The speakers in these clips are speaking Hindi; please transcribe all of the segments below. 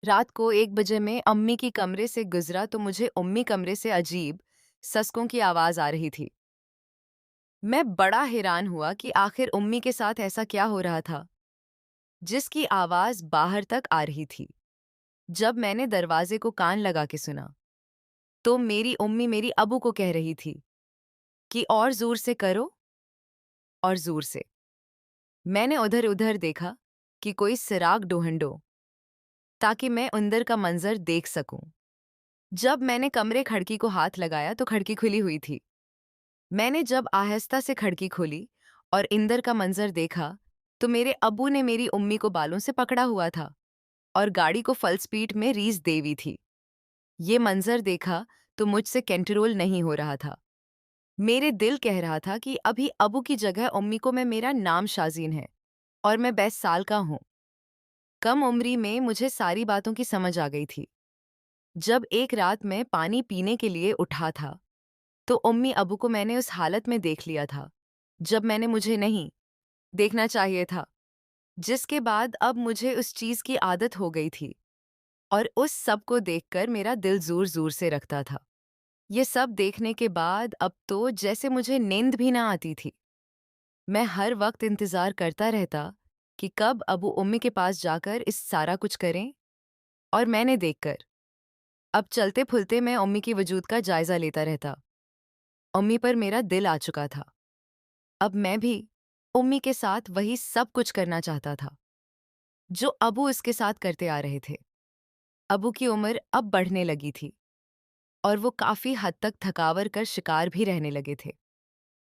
रात को 1 बजे मैं अम्मी की कमरे से गुजरा तो मुझे उम्मी कमरे से अजीब ससकों की आवाज आ रही थी। मैं बड़ा हैरान हुआ कि आखिर उम्मी के साथ ऐसा क्या हो रहा था जिसकी आवाज बाहर तक आ रही थी। जब मैंने दरवाजे को कान लगा के सुना तो मेरी उम्मी मेरी अबू को कह रही थी कि और जोर से करो और जोर से। मैंने उधर उधर देखा कि कोई सिराग ढूंढो ताकि मैं अंदर का मंजर देख सकूं। जब मैंने कमरे खिड़की को हाथ लगाया तो खिड़की खुली हुई थी। मैंने जब आहिस्ता से खिड़की खोली और अंदर का मंजर देखा तो मेरे अब्बू ने मेरी उम्मी को बालों से पकड़ा हुआ था और गाड़ी को फुल स्पीड में रीस देवी थी। ये मंजर देखा तो मुझसे कंट्रोल नहीं हो रहा था। मेरे दिल कह रहा था कि अभी अबू की जगह उम्मी को मैं मेरा नाम शाजीन है और मैं 22 साल का हूँ। कम उम्री में मुझे सारी बातों की समझ आ गई थी। जब एक रात मैं पानी पीने के लिए उठा था तो उम्मी अबू को मैंने उस हालत में देख लिया था जब मैंने मुझे नहीं देखना चाहिए था। जिसके बाद अब मुझे उस चीज की आदत हो गई थी और उस सब को देखकर मेरा दिल जोर जोर से रखता था। ये सब देखने के बाद अब तो जैसे मुझे नींद भी ना आती थी। मैं हर वक्त इंतजार करता रहता कि कब अबू उम्मी के पास जाकर इस सारा कुछ करें। और मैंने देखकर अब चलते फुलते मैं उम्मी की वजूद का जायजा लेता रहता। उम्मी पर मेरा दिल आ चुका था। अब मैं भी उम्मी के साथ वही सब कुछ करना चाहता था जो अबू इसके साथ करते आ रहे थे। अबू की उम्र अब बढ़ने लगी थी और वो काफी हद तक थकावर कर शिकार भी रहने लगे थे।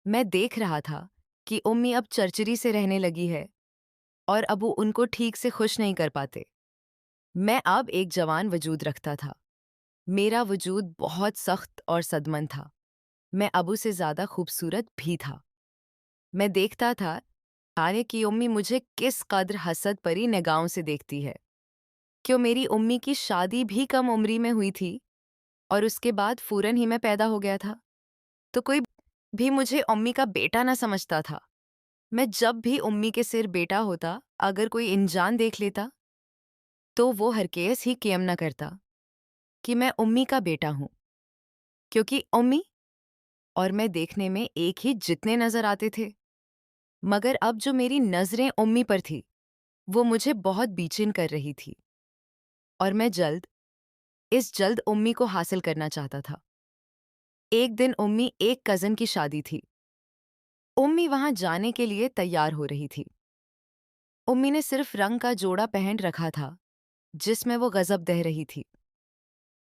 मैं देख रहा था कि उम्मी अब चरचरी से रहने लगी है और अबू उनको ठीक से खुश नहीं कर पाते। मैं अब एक जवान वजूद रखता था। मेरा वजूद बहुत सख्त और सदमन था। मैं अबू से ज्यादा खूबसूरत भी था। मैं देखता था ताने की उम्मी मुझे किस कद्र हसद परी निगाहों से देखती है। क्यों मेरी उम्मी की शादी भी कम उम्री में हुई थी और उसके बाद फूरन ही मैं पैदा हो गया था। तो कोई भी मुझे उम्मी का बेटा ना समझता था। मैं जब भी उम्मी के सिर बेटा होता अगर कोई अनजान देख लेता तो वो हरकेस ही कियम न करता कि मैं उम्मी का बेटा हूँ। क्योंकि उम्मी और मैं देखने में एक ही जितने नजर आते थे। मगर अब जो मेरी नजरें उम्मी पर थी वो मुझे बहुत बेचैन कर रही थी और मैं जल्द उम्मी को हासिल करना चाहता था। एक दिन उम्मी एक कज़न की शादी थी। उम्मी वहां जाने के लिए तैयार हो रही थी। उम्मी ने सिर्फ रंग का जोड़ा पहन रखा था जिसमें वो गजब दह रही थी।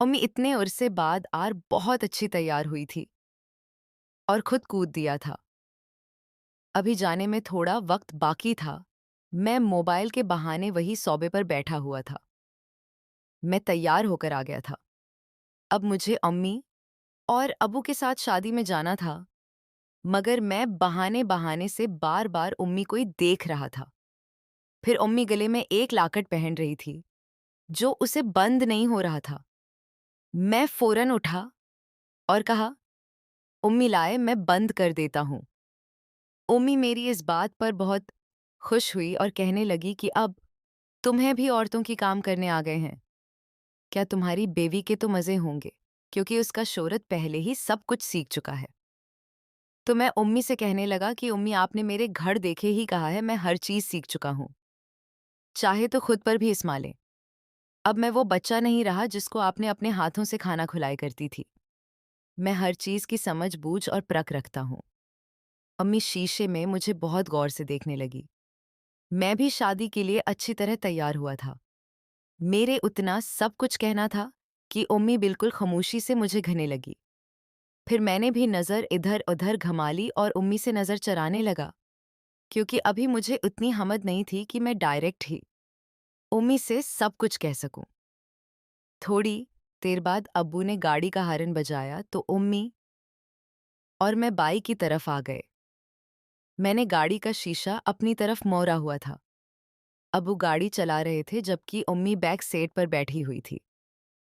उम्मी इतने अरसे बाद आर बहुत अच्छी तैयार हुई थी और खुद कूद दिया था। अभी जाने में थोड़ा वक्त बाकी था। मैं मोबाइल के बहाने वही सोबे पर बैठा हुआ था। मैं तैयार होकर आ गया था। अब मुझे अम्मी और अबू के साथ शादी में जाना था। मगर मैं बहाने बहाने से बार बार उम्मी को ही देख रहा था। फिर उम्मी गले में एक लाकट पहन रही थी जो उसे बंद नहीं हो रहा था। मैं फौरन उठा और कहा, उम्मी लाए मैं बंद कर देता हूँ। उम्मी मेरी इस बात पर बहुत खुश हुई और कहने लगी कि अब तुम्हें भी औरतों की काम करने आ गए हैं। क्या तुम्हारी बेवी के तो मज़े होंगे क्योंकि उसका शोहरत पहले ही सब कुछ सीख चुका है। तो मैं उम्मी से कहने लगा कि उम्मी आपने मेरे घर देखे ही कहा है मैं हर चीज़ सीख चुका हूँ। चाहे तो खुद पर भी इस्मा लें। अब मैं वो बच्चा नहीं रहा जिसको आपने अपने हाथों से खाना खुलाया करती थी। मैं हर चीज़ की समझ बूझ और परख रखता हूँ। अम्मी शीशे में मुझे बहुत गौर से देखने लगी। मैं भी शादी के लिए अच्छी तरह तैयार हुआ था। मेरे उतना सब कुछ कहना था कि उम्मी बिल्कुल खामोशी से मुझे घने लगी। फिर मैंने भी नज़र इधर उधर घुमा ली और उम्मी से नज़र चराने लगा क्योंकि अभी मुझे उतनी हिम्मत नहीं थी कि मैं डायरेक्ट ही उम्मी से सब कुछ कह सकूं। थोड़ी देर बाद अब्बू ने गाड़ी का हॉर्न बजाया तो उम्मी और मैं बाई की तरफ आ गए। मैंने गाड़ी का शीशा अपनी तरफ मोड़ा हुआ था। अब्बू गाड़ी चला रहे थे जबकि उम्मी बैक सीट पर बैठी हुई थी।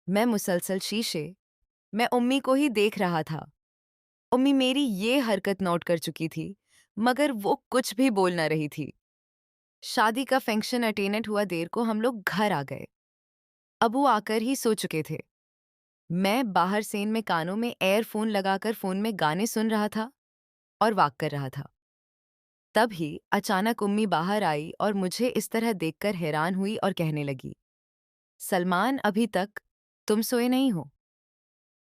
मैं मुसलसल शीशे मैं उम्मी को ही देख रहा था। उम्मी मेरी ये हरकत नोट कर चुकी थी मगर वो कुछ भी बोल न रही थी। शादी का फंक्शन अटेंड हुआ देर को हम लोग घर आ गए। अबू आकर ही सो चुके थे। मैं बाहर सेन में कानों में एयरफोन लगाकर फोन में गाने सुन रहा था और वॉक कर रहा था। तभी अचानक उम्मी बाहर आई और मुझे इस तरह देखकर हैरान हुई और कहने लगी, सलमान, अभी तक तुम सोए नहीं हो?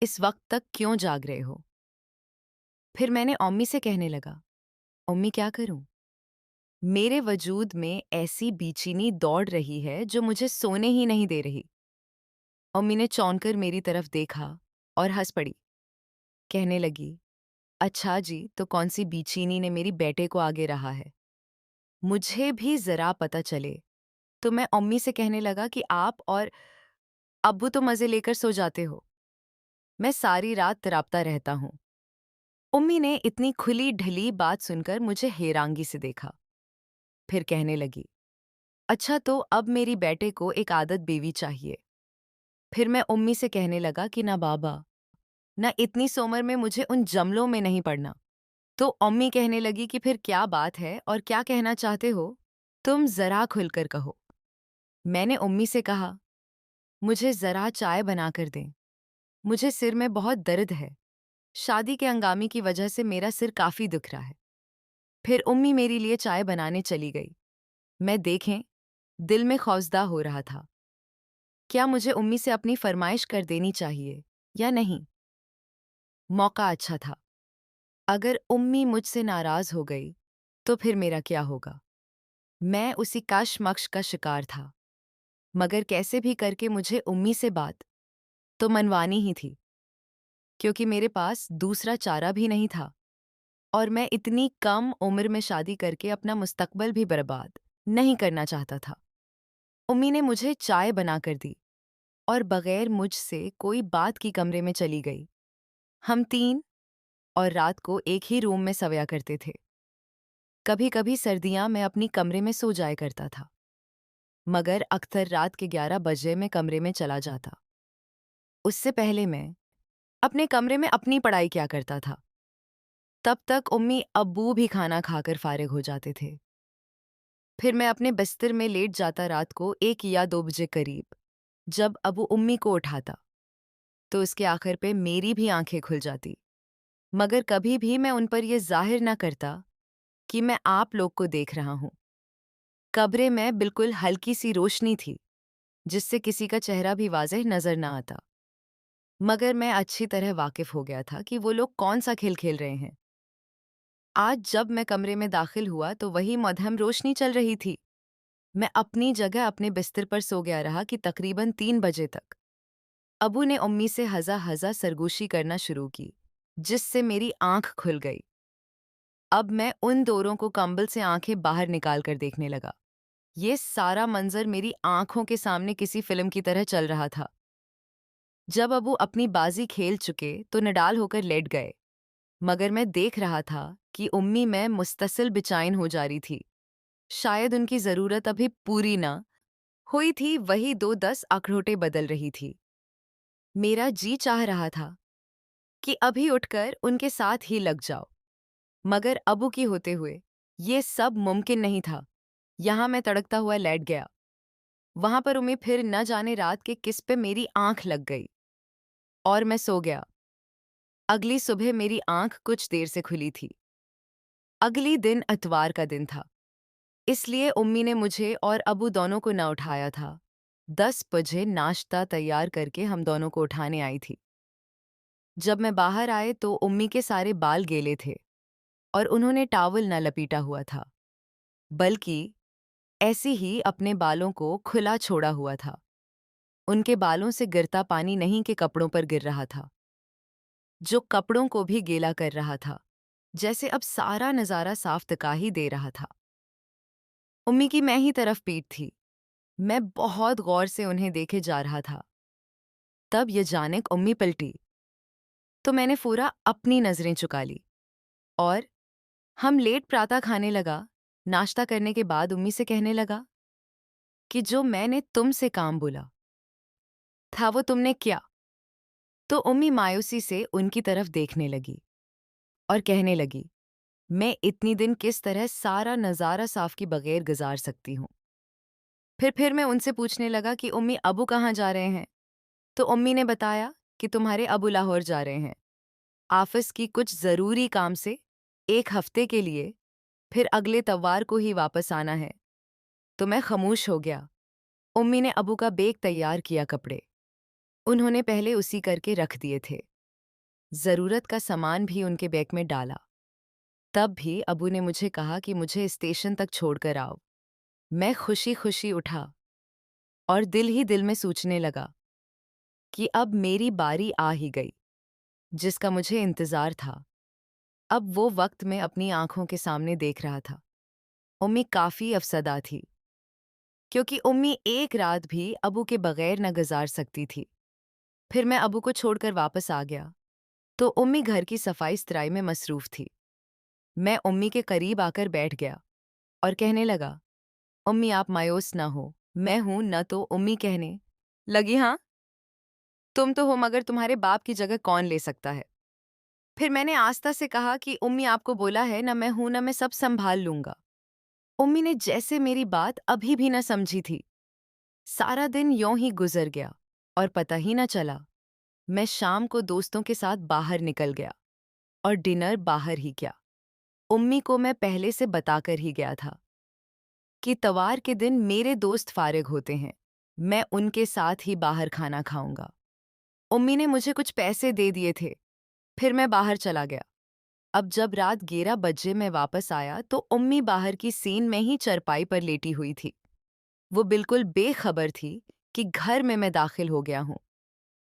इस वक्त तक क्यों जाग रहे हो? फिर मैंने अम्मी से कहने लगा, अम्मी क्या करूं? मेरे वजूद में ऐसी बेचैनी दौड़ रही है जो मुझे सोने ही नहीं दे रही। अम्मी ने चौंक कर मेरी तरफ देखा और हंस पड़ी। कहने लगी, अच्छा जी, तो कौन सी बेचैनी ने मेरी बेटे को आगे रहा है? मुझे भी जरा पता चले। तो मैं अम्मी से कहने लगा कि आप और अब्बू तो मजे लेकर सो जाते हो, मैं सारी रात तरापता रहता हूँ। उम्मी ने इतनी खुली ढली बात सुनकर मुझे हैरांगी से देखा। फिर कहने लगी, अच्छा तो अब मेरी बेटे को एक आदत बीवी चाहिए। फिर मैं उम्मी से कहने लगा कि ना बाबा, ना इतनी सोमर में मुझे उन जमलों में नहीं पड़ना। तो अम्मी कहने लगी कि फिर क्या बात है और क्या कहना चाहते हो? तुम जरा खुलकर कहो। मैंने उम्मी से कहा, मुझे जरा चाय बना कर दें, मुझे सिर में बहुत दर्द है। शादी के हंगामे की वजह से मेरा सिर काफी दुख रहा है। फिर उम्मी मेरे लिए चाय बनाने चली गई। मैं देखें, दिल में खौफजदा हो रहा था। क्या मुझे उम्मी से अपनी फरमाइश कर देनी चाहिए या नहीं? मौका अच्छा था। अगर उम्मी मुझसे नाराज हो गई तो फिर मेरा क्या होगा? मैं उसी कशमकश का शिकार था। मगर कैसे भी करके मुझे उम्मी से बात तो मनवानी ही थी, क्योंकि मेरे पास दूसरा चारा भी नहीं था और मैं इतनी कम उम्र में शादी करके अपना मुस्तकबल भी बर्बाद नहीं करना चाहता था। उम्मी ने मुझे चाय बनाकर दी और बगैर मुझसे कोई बात की कमरे में चली गई। हम तीन और रात को एक ही रूम में सोया करते थे। कभी कभी सर्दियां मैं अपनी कमरे में सो जाया करता था, मगर अक्सर रात के 11 बजे मैं कमरे में चला जाता। उससे पहले मैं अपने कमरे में अपनी पढ़ाई क्या करता था। तब तक उम्मी अब्बू भी खाना खाकर फारिग हो जाते थे। फिर मैं अपने बिस्तर में लेट जाता रात को 1 या 2 बजे करीब। जब अबू उम्मी को उठाता तो उसके आखिर पे मेरी भी आंखें खुल जाती, मगर कभी भी मैं उन पर यह जाहिर ना करता कि मैं आप लोग को देख रहा हूं। कमरे में बिल्कुल हल्की सी रोशनी थी, जिससे किसी का चेहरा भी वाज़ेह नजर ना आता, मगर मैं अच्छी तरह वाकिफ हो गया था कि वो लोग कौन सा खेल खेल रहे हैं। आज जब मैं कमरे में दाखिल हुआ तो वही मध्यम रोशनी चल रही थी। मैं अपनी जगह अपने बिस्तर पर सो गया रहा कि तकरीबन 3 बजे तक अबू ने उम्मी से हज़ा हज़ा सरगोशी करना शुरू की, जिससे मेरी आंख खुल गई। अब मैं उन दोनों को कंबल से आंखें बाहर निकाल कर देखने लगा। ये सारा मंजर मेरी आंखों के सामने किसी फिल्म की तरह चल रहा था। जब अबू अपनी बाजी खेल चुके तो निडाल होकर लेट गए, मगर मैं देख रहा था कि उम्मी में मुस्तसिल बेचैन हो जा रही थी। शायद उनकी ज़रूरत अभी पूरी ना हुई थी, वही 2-10 अखरोटें बदल रही थी। मेरा जी चाह रहा था कि अभी उठकर उनके साथ ही लग जाओ, मगर अबू की होते हुए ये सब मुमकिन नहीं था। यहाँ मैं तड़कता हुआ लेट गया। वहां पर उम्मी फिर न जाने रात के किस पे मेरी आंख लग गई और मैं सो गया। अगली सुबह मेरी आंख कुछ देर से खुली थी। अगली दिन इतवार का दिन था, इसलिए उम्मी ने मुझे और अबू दोनों को न उठाया था। 10 बजे नाश्ता तैयार करके हम दोनों को उठाने आई थी। जब मैं बाहर आए तो उम्मी के सारे बाल गीले थे और उन्होंने टॉवल न लपेटा हुआ था, बल्कि ऐसे ही अपने बालों को खुला छोड़ा हुआ था। उनके बालों से गिरता पानी नहीं के कपड़ों पर गिर रहा था, जो कपड़ों को भी गीला कर रहा था, जैसे अब सारा नज़ारा साफ दिखाई दे रहा था। उम्मी की मैं ही तरफ पीठ थी। मैं बहुत गौर से उन्हें देखे जा रहा था। तब ये जानिक उम्मी पलटी तो मैंने पूरा अपनी नजरें चुका ली और हम लेट प्रातः खाने लगा। नाश्ता करने के बाद उम्मी से कहने लगा कि जो मैंने तुमसे काम बोला था वो तुमने क्या? तो उम्मी मायूसी से उनकी तरफ देखने लगी और कहने लगी, मैं इतनी दिन किस तरह सारा नज़ारा साफ की बगैर गुजार सकती हूँ। फिर मैं उनसे पूछने लगा कि उम्मी अबू कहाँ जा रहे हैं? तो उम्मी ने बताया कि तुम्हारे अबू लाहौर जा रहे हैं, ऑफिस की कुछ ज़रूरी काम से, 1 हफ्ते के लिए, फिर अगले तवार को ही वापस आना है। तो मैं खामोश हो गया। उम्मी ने अबू का बैग तैयार किया कपड़े। उन्होंने पहले उसी करके रख दिए थे। ज़रूरत का सामान भी उनके बैग में डाला। तब भी अबू ने मुझे कहा कि मुझे स्टेशन तक छोड़कर आओ। मैं खुशी-खुशी उठा और दिल ही दिल में सोचने लगा कि अब मेरी बारी आ ही गई, जिसका मुझे इंतज़ार था। अब वो वक्त मैं अपनी आँखों के सामने देख रहा था। उम्मी काफ़ी अफ़सदा थी, क्योंकि उम्मी एक रात भी अबू के बगैर न गुज़ार सकती थी। फिर मैं अबू को छोड़कर वापस आ गया, तो उम्मी घर की सफाई-सुथराई में मसरूफ़ थी। मैं उम्मी के करीब आकर बैठ गया और कहने लगा, उम्मी आप मायूस ना हो, मैं हूं न। तो उम्मी कहने लगी, हाँ तुम तो हो, मगर तुम्हारे बाप की जगह कौन ले सकता है? फिर मैंने आस्था से कहा कि उम्मी आपको बोला है न, मैं हूं न, मैं सब संभाल लूंगा। उम्मी ने जैसे मेरी बात अभी भी न समझी थी। सारा दिन यूं ही गुजर गया और पता ही न चला। मैं शाम को दोस्तों के साथ बाहर निकल गया और डिनर बाहर ही किया। उम्मी को मैं पहले से बताकर ही गया था कि तवार के दिन मेरे दोस्त फारिग होते हैं, मैं उनके साथ ही बाहर खाना खाऊंगा। उम्मी ने मुझे कुछ पैसे दे दिए थे। फिर मैं बाहर चला गया। अब जब रात 11 बजे मैं वापस आया तो उम्मी बाहर की सीन में ही चरपाई पर लेटी हुई थी। वो बिल्कुल बेखबर थी कि घर में मैं दाखिल हो गया हूं,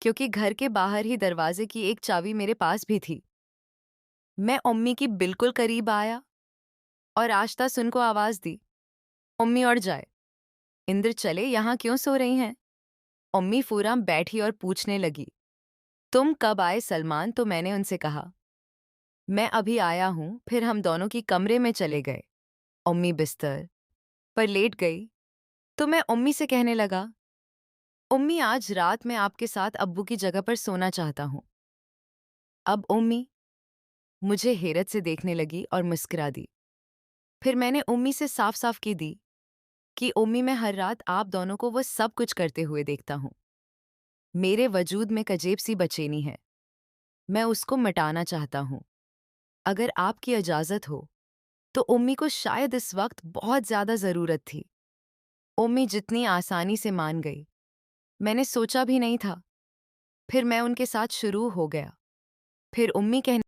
क्योंकि घर के बाहर ही दरवाजे की एक चाबी मेरे पास भी थी। मैं उम्मी की बिल्कुल करीब आया और आश्ता सुन को आवाज दी, उम्मी उठ जाए, इंद्र चले, यहाँ क्यों सो रही हैं? उम्मी फूरा बैठी और पूछने लगी, तुम कब आए सलमान? तो मैंने उनसे कहा, मैं अभी आया हूं। फिर हम दोनों की कमरे में चले गए। उम्मी बिस्तर पर लेट गई तो मैं उम्मी से कहने लगा, उम्मी आज रात मैं आपके साथ अब्बू की जगह पर सोना चाहता हूं। अब उम्मी मुझे हैरत से देखने लगी और मुस्कुरा दी। फिर मैंने उम्मी से साफ साफ की दी कि उम्मी मैं हर रात आप दोनों को वो सब कुछ करते हुए देखता हूं। मेरे वजूद में एक अजीब सी बेचैनी है, मैं उसको मिटाना चाहता हूं। अगर आपकी इजाज़त हो तो उम्मी को शायद इस वक्त बहुत ज़्यादा ज़रूरत थी। उम्मी जितनी आसानी से मान गई, मैंने सोचा भी नहीं था। फिर मैं उनके साथ शुरू हो गया। फिर उम्मी कहने